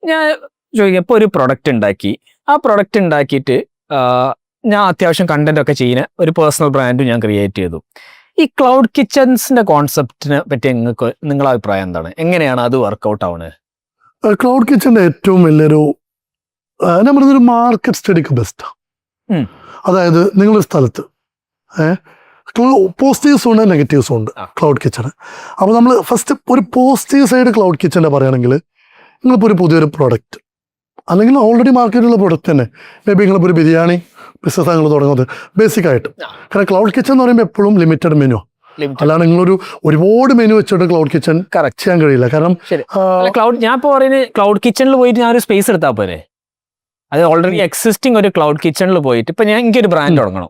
ഞാൻ ചോദിക്കാം, ഇപ്പോൾ ഒരു പ്രൊഡക്റ്റ് ഉണ്ടാക്കി, ആ പ്രൊഡക്റ്റ് ഉണ്ടാക്കിയിട്ട് ഞാൻ അത്യാവശ്യം കണ്ടന്റ് ഒക്കെ ചെയ്യുന്ന ഒരു പേഴ്സണൽ ബ്രാൻഡും ഞാൻ ക്രിയേറ്റ് ചെയ്തു. ഈ ക്ലൗഡ് കിച്ചൺസിന്റെ കോൺസെപ്റ്റിനെ പറ്റി നിങ്ങളുടെ അഭിപ്രായം എന്താണ്? എങ്ങനെയാണ് അത് വർക്കൗട്ട് ആവുന്നത്? ക്ലൗഡ് കിച്ചന്റെ ഏറ്റവും വലിയൊരു ഞാൻ പറയുന്നൊരു മാർക്കറ്റ് സ്റ്റഡിക്ക് ബെസ്റ്റാണ്. അതായത് നിങ്ങളൊരു സ്ഥലത്ത് പോസിറ്റീവ്സും ഉണ്ട് നെഗറ്റീവ്സും ഉണ്ട് ക്ലൗഡ് കിച്ചണ്. അപ്പോൾ നമ്മൾ ഫസ്റ്റ് ഒരു പോസിറ്റീവ് സൈഡ് ക്ലൗഡ് കിച്ചൻ്റെ പറയുകയാണെങ്കിൽ, നിങ്ങളിപ്പോൾ ഒരു പുതിയൊരു പ്രൊഡക്റ്റ് അല്ലെങ്കിൽ ഓൾറെഡി മാർക്കറ്റിലുള്ള പ്രൊഡക്റ്റ് തന്നെ, മേ ബി നിങ്ങളിപ്പോൾ ഒരു ബിരിയാണി ബിസിനസ് നിങ്ങൾ തുടങ്ങുന്നത് ബേസിക് ആയിട്ട്. കാരണം ക്ലൗഡ് കിച്ചൺ എന്ന് പറയുമ്പോൾ എപ്പോഴും ലിമിറ്റഡ് മെനു, അല്ലാണ്ട് നിങ്ങളൊരു ഒരുപാട് മെനു വെച്ചിട്ട് ക്ലൗഡ് കിച്ചൺ ചെയ്യാൻ കഴിയില്ല. കാരണം ഞാൻ ഇപ്പോൾ പറയുന്നത് ക്ലൗഡ് കിച്ചണിൽ പോയിട്ട് ഞാൻ ഒരു സ്പേസ് എടുത്താൽ പോരെ? അത് ഓൾറെഡി എക്സിസ്റ്റിംഗ് ഒരു ക്ലൗഡ് കിച്ചണിൽ പോയിട്ട് ഇപ്പൊ ഞാൻ എനിക്കൊരു ബ്രാൻഡ് തുടങ്ങണം,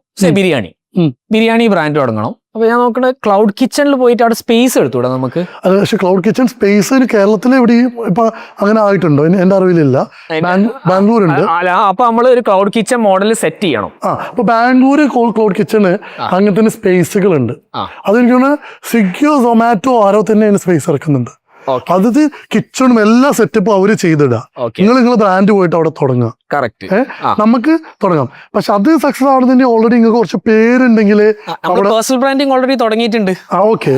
ബിരിയാണി ബ്രാൻഡ് തുടങ്ങണം. അപ്പൊ ഞാൻ നോക്കുന്നത് ക്ലൗഡ് കിച്ചണിൽ പോയിട്ട് അവിടെ സ്പേസ് എടുത്തൂടെ നമുക്ക്? അതെ, പക്ഷെ ക്ലൗഡ് കിച്ചൺ സ്പേസ് കേരളത്തിൽ എവിടെയും ഇപ്പൊ അങ്ങനെ ആയിട്ടുണ്ടോ? എന്റെ അറിവിലില്ല. ബാംഗ്ലൂർ ഉണ്ട്. അപ്പൊ നമ്മൾ ഒരു ക്ലൗഡ് കിച്ചൺ മോഡൽ സെറ്റ് ചെയ്യണം. അപ്പൊ ബാംഗ്ലൂര് ക്ലൗഡ് കിച്ചണ് അങ്ങനെ തന്നെ സ്പേസുകൾ ഉണ്ട്. അതെനിക്ക് സ്വിഗ്ഗിയോ സൊമാറ്റോ ആരോ തന്നെ അതിന് സ്പേസ് ഇറക്കുന്നുണ്ട്. അത് കിച്ചണും എല്ലാ സെറ്റപ്പും അവര് ചെയ്തിടുക. നിങ്ങൾ ബ്രാൻഡ് പോയിട്ട് അവിടെ തുടങ്ങുക. നമുക്ക് തുടങ്ങാം. പക്ഷെ അത് സക്സസ് ആവുന്നതിന്റെ ഓൾറെഡി നിങ്ങൾക്ക് കുറച്ച് പേരുണ്ടെങ്കിൽ പേഴ്സണൽ ബ്രാൻഡിങ് ഓൾറെഡി തുടങ്ങിയിട്ടുണ്ട്.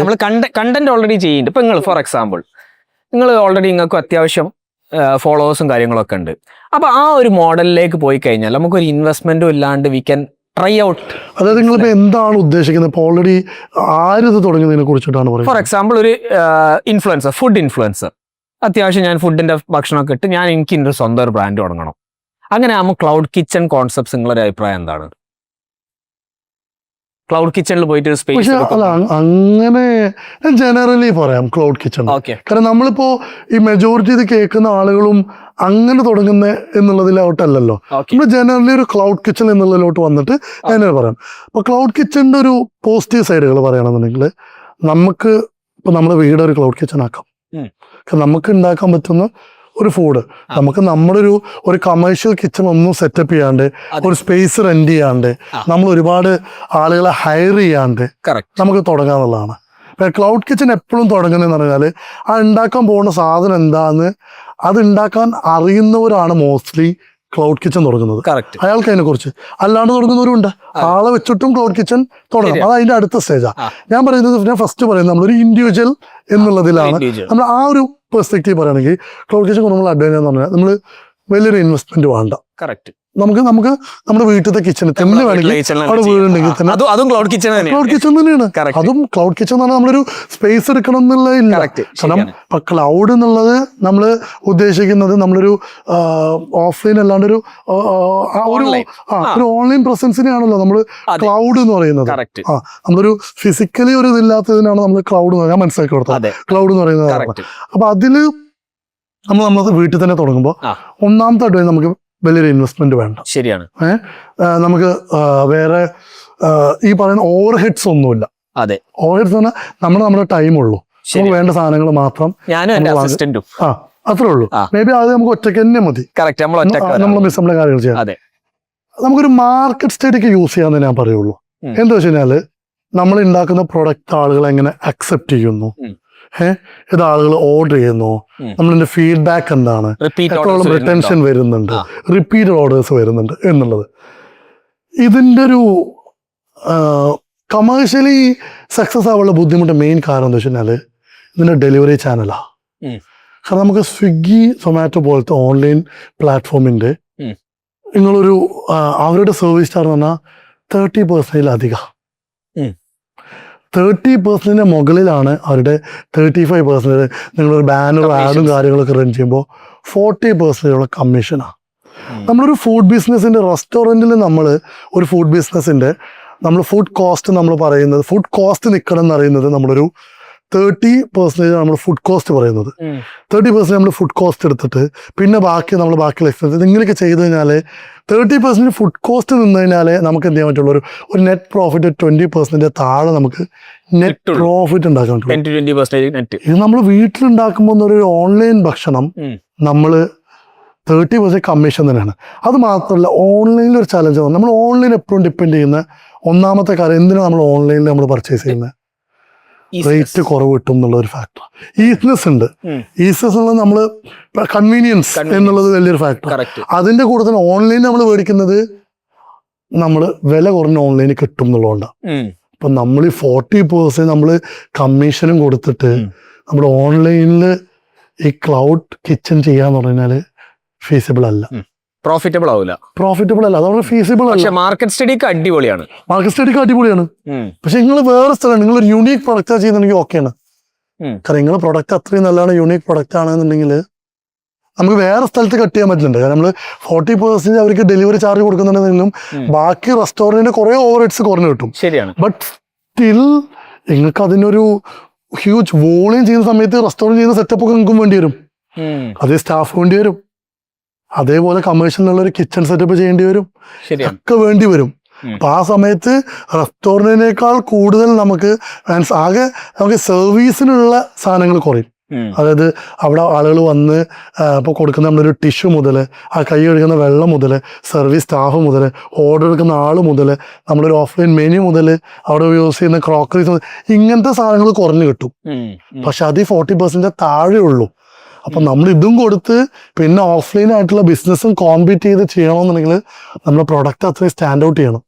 നമ്മൾ കണ്ടന്റ് ഓൾറെഡി ചെയ്യുന്നുണ്ട്. ഇപ്പൊ നിങ്ങൾ ഫോർ എക്സാമ്പിൾ നിങ്ങൾ ഓൾറെഡി നിങ്ങൾക്ക് അത്യാവശ്യം ഫോളോവേഴ്സും കാര്യങ്ങളൊക്കെ ഉണ്ട്. അപ്പൊ ആ ഒരു മോഡലിലേക്ക് പോയി കഴിഞ്ഞാൽ നമുക്കൊരു ഇൻവെസ്റ്റ്മെന്റും ഇല്ലാണ്ട് വി ക്യാൻ ട്രൈ ഔട്ട്. അതായത് നിങ്ങളിപ്പോൾ എന്താണ് ഉദ്ദേശിക്കുന്നത്? ഇപ്പോൾ ഓൾറെഡി ആരിത് തുടങ്ങുന്നതിനെ കുറിച്ചിട്ടാണ് പറയുന്നത്. ഫോർ എക്സാമ്പിൾ ഒരു ഇൻഫ്ലുവൻസർ, ഫുഡ് ഇൻഫ്ലുവൻസർ, അത്യാവശ്യം ഞാൻ ഫുഡിന്റെ ഭക്ഷണമൊക്കെ ഇട്ട് ഞാൻ എനിക്ക് സ്വന്തം ഒരു ബ്രാൻഡ് തുടങ്ങണം. അങ്ങനെ ആകുമ്പോൾ ക്ലൗഡ് കിച്ചൺ കോൺസെപ്റ്റ്സ് നിങ്ങളുടെ അഭിപ്രായം എന്താണ്? ക്ലൗഡ് കിച്ചണിൽ പോയിട്ട് ഒരു സ്പേസ് അങ്ങനെ ജനറലി പറയാം ക്ലൗഡ് കിച്ചൺ. കാരണം നമ്മളിപ്പോ ഈ മെജോറിറ്റി ഇത് കേൾക്കുന്ന ആളുകളും അങ്ങനെ തുടങ്ങുന്ന എന്നുള്ളതിലോട്ടല്ലല്ലോ. നമ്മൾ ജനറലി ഒരു ക്ലൗഡ് കിച്ചൺ എന്നുള്ളതിലോട്ട് വന്നിട്ട് ഞാൻ പറയാം. അപ്പൊ ക്ലൗഡ് കിച്ചണിന്റെ ഒരു പോസിറ്റീവ് സൈഡുകൾ പറയുകയാണെന്നുണ്ടെങ്കിൽ, നമുക്ക് ഇപ്പൊ നമ്മുടെ വീട് ഒരു ക്ലൗഡ് കിച്ചൺ ആക്കാം. നമുക്ക് ഉണ്ടാക്കാൻ പറ്റുന്ന ഒരു ഫുഡ്, നമുക്ക് നമ്മുടെ ഒരു കമേഴ്ഷ്യൽ കിച്ചൺ ഒന്നും സെറ്റപ്പ് ചെയ്യാണ്ട്, ഒരു സ്പേസ് റെന്റ് ചെയ്യാണ്ട്, നമ്മൾ ഒരുപാട് ആളുകളെ ഹയർ ചെയ്യാണ്ട് നമുക്ക് തുടങ്ങാന്നുള്ളതാണ്. ഇപ്പൊ ക്ലൗഡ് കിച്ചൺ എപ്പോഴും തുടങ്ങുന്നതെന്ന് പറഞ്ഞാൽ, ആ ഉണ്ടാക്കാൻ പോകുന്ന സാധനം എന്താന്ന് അത് ഉണ്ടാക്കാൻ അറിയുന്നവരാണ് മോസ്റ്റ്ലി ക്ലൗഡ് കിച്ചൺ തുടങ്ങുന്നത്. അയാൾക്ക് അതിനെ കുറിച്ച്. അല്ലാണ്ട് തുടങ്ങുന്നവരുണ്ട്. ആളെ വെച്ചിട്ടും ക്ലൗഡ് കിച്ചൺ തുടങ്ങാം. അത് അതിന്റെ അടുത്ത സ്റ്റേജാണ്. ഞാൻ പറയുന്നത്, ഞാൻ ഫസ്റ്റ് പറയുന്നത് നമ്മളൊരു ഇൻഡിവിജ്വൽ എന്നുള്ളതിലാണ്. നമ്മൾ ആ ഒരു പെർസ്പെക്റ്റീവ് പറയുകയാണെങ്കിൽ ക്ലൗഡ് കിച്ചൺ നമ്മൾ അഡ്വാൻസ് എന്ന് പറഞ്ഞാൽ നമ്മൾ വലിയൊരു ഇൻവെസ്റ്റ്മെന്റ് വേണ്ട. നമുക്ക് നമ്മുടെ വീട്ടിലത്തെ കിച്ചൺ തന്നെ വേണമെങ്കിൽ അവിടെ വീടുണ്ടെങ്കിൽ തന്നെ അതും ക്ലൗഡ് കിച്ചൺ തന്നെയാണ്. അതും ക്ലൗഡ് കിച്ചൺ എന്ന് പറഞ്ഞാൽ നമ്മളൊരു സ്പേസ് എടുക്കണം എന്നുള്ളതില്ല. കാരണം ഇപ്പൊ ക്ലൗഡ് എന്നുള്ളത് നമ്മൾ ഉദ്ദേശിക്കുന്നത് നമ്മളൊരു ഓഫ്ലൈൻ അല്ലാണ്ട് ഒരു ഓൺലൈൻ പ്രസൻസിനെയാണല്ലോ നമ്മൾ ക്ലൗഡ് എന്ന് പറയുന്നത്. നമ്മളൊരു ഫിസിക്കലി ഒരു ഇതില്ലാത്തതിനാണ് നമ്മൾ ക്ലൗഡ് ഞാൻ മനസ്സിലാക്കി കൊടുത്തത്. ക്ലൗഡ് എന്ന് പറയുന്നത്. അപ്പൊ അതില് നമ്മൾ വീട്ടിൽ തന്നെ തുടങ്ങുമ്പോൾ ഒന്നാമത്തെ അഡ്വൈസ്, നമുക്ക് വലിയൊരു ഇൻവെസ്റ്റ്മെന്റ് വേണ്ട. ശരിയാണ്. നമുക്ക് വേറെ ഈ പറയുന്ന ഓവർ ഹെഡ്സ് ഒന്നുമില്ല. ഓവർ ഹെഡ്സ് പറഞ്ഞാൽ നമ്മുടെ ടൈം ഉള്ളൂ. നമുക്ക് വേണ്ട സാധനങ്ങൾ മാത്രം അത്രേ ഉള്ളൂ. മേ ബി അത് നമുക്ക് ഒറ്റയ്ക്ക് തന്നെ മതി. നമ്മൾ മിസ്സംബിൾ കാര്യങ്ങൾ ചെയ്യാം. നമുക്കൊരു മാർക്കറ്റ് സ്റ്റഡിക്ക് യൂസ് ചെയ്യാന്ന് ഞാൻ പറയുള്ളൂ. എന്താ വെച്ച് കഴിഞ്ഞാല്, നമ്മൾ ഉണ്ടാക്കുന്ന പ്രൊഡക്റ്റ് ആളുകൾ എങ്ങനെ അക്സെപ്റ്റ് ചെയ്യുന്നു, ഇത് ആളുകൾ ഓർഡർ ചെയ്യുന്നു, നമ്മളിന്റെ ഫീഡ്ബാക്ക് എന്താണ്, എത്രത്തോളം റിട്ടൻഷൻ വരുന്നുണ്ട്, റിപ്പീറ്റഡ് ഓർഡേഴ്സ് വരുന്നുണ്ട് എന്നുള്ളത്. ഇതിന്റെ ഒരു കമേഴ്ഷ്യലി സക്സസ് ആവാനുള്ള ബുദ്ധിമുട്ട് മെയിൻ കാരണം എന്താ വെച്ച് കഴിഞ്ഞാല് ഇതിന്റെ ഡെലിവറി ചാനലാണ്. കാരണം നമുക്ക് സ്വിഗ്ഗി സൊമാറ്റോ പോലത്തെ ഓൺലൈൻ പ്ലാറ്റ്ഫോമിന്റെ നിങ്ങളൊരു അവരുടെ സർവീസ് ചാർജ് എന്ന് പറഞ്ഞാൽ 30% അധികം. 30% മുകളിലാണ് അവരുടെ 35%. നിങ്ങളൊരു ബാനറും ആഡും കാര്യങ്ങളൊക്കെ റൺ ചെയ്യുമ്പോൾ 40% കമ്മീഷനാണ്. നമ്മളൊരു ഫുഡ് ബിസിനസ്സിൻ്റെ റെസ്റ്റോറൻറ്റിൽ നമ്മൾ ഒരു ഫുഡ് ബിസിനസ്സിൻ്റെ നമ്മൾ ഫുഡ് കോസ്റ്റ് നമ്മൾ പറയുന്നത്, ഫുഡ് കോസ്റ്റ് നിൽക്കണം എന്ന് അറിയുന്നത് നമ്മളൊരു 30% നമ്മൾ ഫുഡ് കോസ്റ്റ് പറയുന്നത്. 30% നമ്മൾ ഫുഡ് കോസ്റ്റ് എടുത്തിട്ട് പിന്നെ ബാക്കിയുള്ള എക്സ്പെൻസ് ഇങ്ങനെയൊക്കെ ചെയ്ത് കഴിഞ്ഞാൽ 30% ഫുഡ് കോസ്റ്റ് നിന്ന് കഴിഞ്ഞാൽ നമുക്ക് എന്ത് ചെയ്യാൻ പറ്റുള്ളൂ, ഒരു നെറ്റ് പ്രോഫിറ്റ് 20% താഴെ നമുക്ക് നെറ്റ് പ്രോഫിറ്റ് ഉണ്ടാക്കാൻ പറ്റും. ഇത് നമ്മൾ വീട്ടിലുണ്ടാക്കുമ്പോൾ ഒരു ഓൺലൈൻ ഭക്ഷണം നമ്മൾ 30% കമ്മീഷൻ തന്നെയാണ്. അത് മാത്രമല്ല, ഓൺലൈനിൽ ഒരു ചലഞ്ച് ആണ്. നമ്മൾ ഓൺലൈൻ എപ്പോഴും ഡിപ്പെൻഡ് ചെയ്യുന്ന ഒന്നാമത്തെ കാര്യം, എന്തിനാണ് നമ്മൾ ഓൺലൈനിൽ നമ്മൾ പർച്ചേസ് ചെയ്യുന്നത്? റേറ്റ് കുറവ് കിട്ടും എന്നുള്ള ഒരു ഫാക്ടർ. ഈസിനെസ് ഉണ്ട്. ഈസിനെസ് എന്നുള്ളത് നമ്മള് കൺവീനിയൻസ് എന്നുള്ളത് വലിയൊരു ഫാക്ടർ. അതിന്റെ കൂടെ തന്നെ ഓൺലൈൻ നമ്മൾ മേടിക്കുന്നത് നമ്മൾ വില കുറഞ്ഞ ഓൺലൈനിൽ കിട്ടും എന്നുള്ളതുകൊണ്ടാണ്. അപ്പൊ നമ്മൾ ഈ 40% നമ്മൾ കമ്മീഷനും കൊടുത്തിട്ട് നമ്മൾ ഓൺലൈനിൽ ഈ ക്ലൗഡ് കിച്ചൺ ചെയ്യാന്ന് പറഞ്ഞാല് ഫീസിബിൾ അല്ല, പ്രോഫിറ്റബിൾ ആവില്ല. അതുകൊണ്ട് ഫീസിബിൾ അല്ല. മാർക്കറ്റ് സ്റ്റഡിക്ക് അടിപൊളിയാണ്. പക്ഷെ നിങ്ങൾ വേറെ സ്ഥലമാണ്, നിങ്ങൾ ഒരു യൂണീക് പ്രൊഡക്റ്റാ ചെയ്യുന്നുണ്ടെങ്കിൽ ഓക്കെയാണ്. കാരണം നിങ്ങളുടെ പ്രൊഡക്റ്റ് അത്രയും നല്ലതാണ്, യൂണീക് പ്രൊഡക്റ്റ് ആണെന്നുണ്ടെങ്കിൽ നമുക്ക് വേറെ സ്ഥലത്ത് കട്ട് ചെയ്യാൻ പറ്റുന്നുണ്ട്. കാരണം നമ്മൾ 40% അവർക്ക് ഡെലിവറി ചാർജ് കൊടുക്കുന്നുണ്ടെങ്കിലും ബാക്കി റെസ്റ്റോറന്റിന്റെ കുറെ ഓവർ ഹെഡ്സ് കുറഞ്ഞു കിട്ടും. ശരിയാണ്. ബട്ട് സ്റ്റിൽ നിങ്ങൾക്ക് അതിനൊരു ഹ്യൂജ് വോളിയം ചെയ്യുന്ന സമയത്ത് റെസ്റ്റോറന്റ് ചെയ്യുന്ന സെറ്റപ്പ് ഒക്കെ നിങ്ങൾക്കും വേണ്ടി വരും, അതേ സ്റ്റാഫ് വേണ്ടി വരും, അതേപോലെ കമേഴ്ഷ്യലുള്ള ഒരു കിച്ചൺ സെറ്റപ്പ് ചെയ്യേണ്ടി വരും, ഒക്കെ വേണ്ടി വരും. അപ്പൊ ആ സമയത്ത് റെസ്റ്റോറന്റിനേക്കാൾ കൂടുതൽ നമുക്ക് സർവീസിനുള്ള സാധനങ്ങൾ കുറയും. അതായത് അവിടെ ആളുകൾ വന്ന് ഇപ്പോൾ കൊടുക്കുന്ന നമ്മളൊരു ടിഷ്യൂ മുതൽ, ആ കൈ കഴുകുന്ന വെള്ളം മുതൽ, സർവീസ് സ്റ്റാഫ് മുതൽ, ഓർഡർ എടുക്കുന്ന ആൾ മുതൽ, നമ്മളൊരു ഓഫ്ലൈൻ മെനു മുതൽ, അവിടെ യൂസ് ചെയ്യുന്ന ക്രോക്കറീസ് മുതൽ, ഇങ്ങനത്തെ സാധനങ്ങൾ കുറഞ്ഞു കിട്ടും. പക്ഷെ അത് 40% താഴെ ഉള്ളൂ. അപ്പൊ നമ്മൾ ഇതും കൊടുത്ത് പിന്നെ ഓഫ്ലൈൻ ആയിട്ടുള്ള ബിസിനസ്സും കോമ്പീറ്റ് ചെയ്ത് ചെയ്യണമെന്നുണ്ടെങ്കിൽ നമ്മുടെ പ്രൊഡക്റ്റ് അത്രയും സ്റ്റാൻഡ് ഔട്ട് ചെയ്യണം.